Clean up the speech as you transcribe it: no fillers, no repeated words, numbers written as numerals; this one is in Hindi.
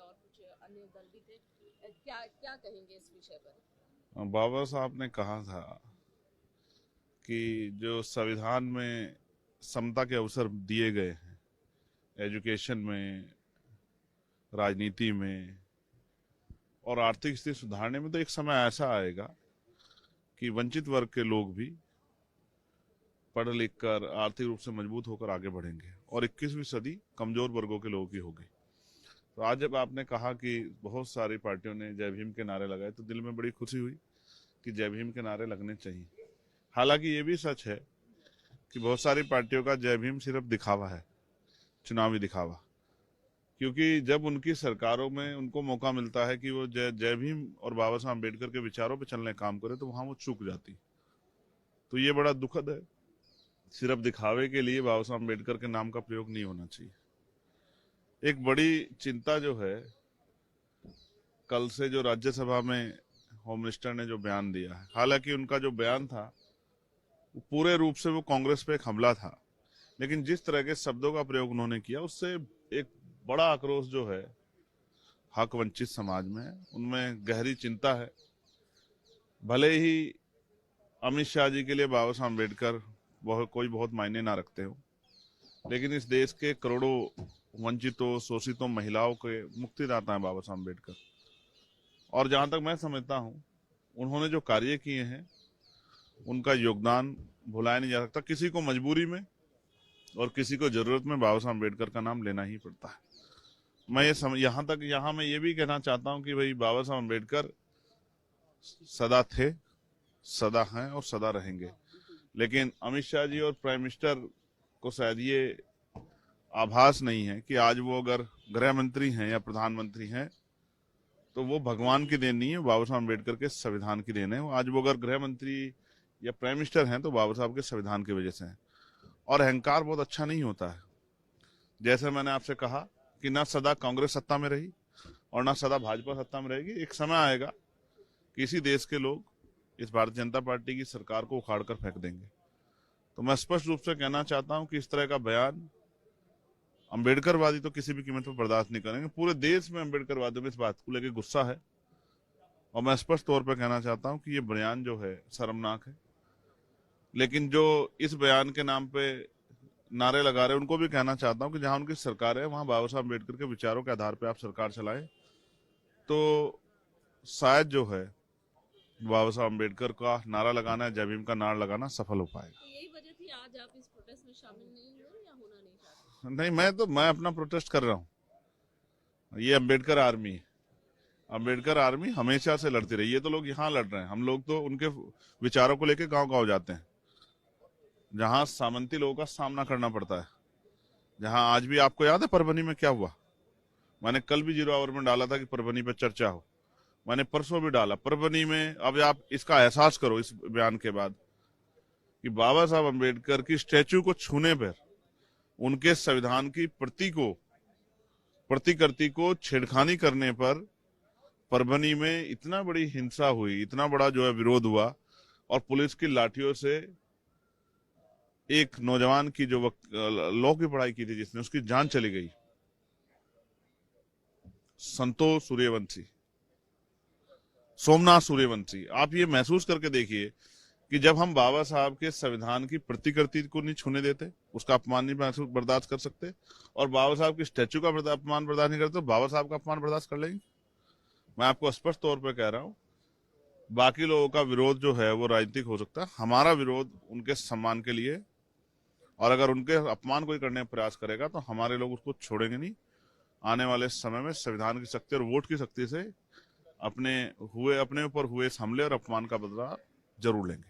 और कुछ अन्य दल भी थे। क्या क्या कहेंगे इस विषय पर? बाबा साहब ने कहा था कि जो संविधान में समता के अवसर दिए गए हैं, एजुकेशन में, राजनीति में और आर्थिक स्थिति सुधारने में, तो एक समय ऐसा आएगा कि वंचित वर्ग के लोग भी पढ़ लिख कर आर्थिक रूप से मजबूत होकर आगे बढ़ेंगे और 21वीं सदी कमजोर वर्गों के लोगों की होगी। तो आज जब आपने कहा कि बहुत सारी पार्टियों ने जय भीम के नारे लगाए, तो दिल में बड़ी खुशी हुई कि जय भीम के नारे लगने चाहिए। हालांकि ये भी सच है कि बहुत सारी पार्टियों का जय भीम सिर्फ दिखावा है, चुनावी दिखावा। क्योंकि जब उनकी सरकारों में उनको मौका मिलता है कि वो जय जय भीम और बाबा साहब अम्बेडकर के विचारों पर चलने काम करे, तो वहां वो चूक जाती। तो ये बड़ा दुखद है। सिर्फ दिखावे के लिए बाबा साहब अम्बेडकर के नाम का प्रयोग नहीं होना चाहिए। एक बड़ी चिंता जो है, कल से जो राज्यसभा में होम मिनिस्टर ने जो बयान दिया है, हालांकि उनका जो बयान था वो पूरे रूप से वो कांग्रेस पे एक हमला था, लेकिन जिस तरह के शब्दों का प्रयोग उन्होंने किया उससे एक बड़ा आक्रोश जो है हक वंचित समाज में है, उनमें गहरी चिंता है। भले ही अमित शाह जी के लिए बाबा साहब अम्बेडकर कोई बहुत मायने ना रखते हो, लेकिन इस देश के करोड़ों वंचितों, शोषितों, महिलाओं के मुक्तिदाता है बाबा साहब अम्बेडकर। और जहां तक मैं समझता हूं, उन्होंने जो कार्य किए हैं उनका योगदान भुलाया नहीं जा सकता। किसी को मजबूरी में और किसी को जरूरत में बाबा साहब अम्बेडकर का नाम लेना ही पड़ता है। मैं यहाँ मैं ये भी कहना चाहता हूँ कि भाई बाबा साहब अम्बेडकर सदा थे, सदा हैं और सदा रहेंगे। लेकिन अमित शाह जी और प्राइम मिनिस्टर को शायद ये आभास नहीं है कि आज वो अगर गृह मंत्री हैं या प्रधानमंत्री हैं तो वो भगवान की देन नहीं है, बाबा साहब अम्बेडकर के संविधान की देन है। आज वो अगर गृह मंत्री या प्राइम मिनिस्टर हैं तो बाबा साहब के संविधान की वजह से हैं। और अहंकार बहुत अच्छा नहीं होता है। जैसे मैंने आपसे कहा कि ना सदा कांग्रेस सत्ता में रही और ना सदा भाजपा सत्ता में रहेगी। एक समय आएगा कि इसी देश के लोग इस भारतीय जनता पार्टी की सरकार को उखाड़ कर फेंक देंगे। तो मैं स्पष्ट रूप से कहना चाहता हूं कि इस तरह का बयान अम्बेडकरवादी तो किसी भी कीमत पर बर्दाश्त नहीं करेंगे। पूरे देश में अम्बेडकरवादियों में इस बात को लेकर गुस्सा है और मैं स्पष्ट तौर पर कहना चाहता हूं कि ये बयान जो है शर्मनाक है। लेकिन जो इस बयान के नाम पे नारे लगा रहे हैं उनको भी कहना चाहता हूं कि जहां उनकी सरकार है वहां बाबा साहब अम्बेडकर के विचारों के आधार पर आप सरकार चलाएं, तो शायद जो है बाबा साहब अम्बेडकर का नारा लगाना, जय भीम का नारा लगाना सफल हो पाएगा। तो यही वजह थी आज आप इस प्रोटेस्ट में शामिल नहीं हुए या होना नहीं चाहते? नहीं, मैं अपना प्रोटेस्ट कर रहा हूँ। ये अम्बेडकर आर्मी है। अम्बेडकर आर्मी हमेशा से लड़ती रही। ये तो लोग यहाँ लड़ रहे हैं, हम लोग तो उनके विचारों को लेकर गांव गांव जाते हैं, जहां सामंती लोगों का सामना करना पड़ता है। जहां आज भी आपको याद है परभनी में क्या हुआ? मैंने कल भी जीरो आवर में डाला था कि परभनी पर चर्चा हो। मैंने परसों भी डाला परभनी में। अब आप इसका एहसास करो इस बयान के बाद कि बाबा साहब अम्बेडकर की स्टैचू को छूने पर, उनके संविधान की प्रतिकृति को छेड़खानी करने पर परभनी में इतना बड़ी हिंसा हुई, इतना बड़ा जो है विरोध हुआ और पुलिस की लाठियों से एक नौजवान की जो लॉ की पढ़ाई की थी जिसने, उसकी जान चली गई। संतोष सूर्यवंशी, सोमनाथ सूर्यवंशी। आप ये महसूस करके देखिए कि जब हम बाबा साहब के संविधान की प्रतिकृति को नहीं छूने देते, उसका अपमान नहीं बर्दाश्त कर सकते, और बाबा साहब की स्टैचू का अपमान बर्दाश्त नहीं करते, तो बाबा साहब का अपमान बर्दाश्त कर लेंगे? मैं आपको स्पष्ट तौर पर कह रहा हूं, बाकी लोगों का विरोध जो है वो राजनीतिक हो सकता है, हमारा विरोध उनके सम्मान के लिए। और अगर उनके अपमान कोई करने का प्रयास करेगा तो हमारे लोग उसको छोड़ेंगे नहीं। आने वाले समय में संविधान की शक्ति और वोट की शक्ति से अपने ऊपर हुए इस हमले और अपमान का बदला जरूर लेंगे।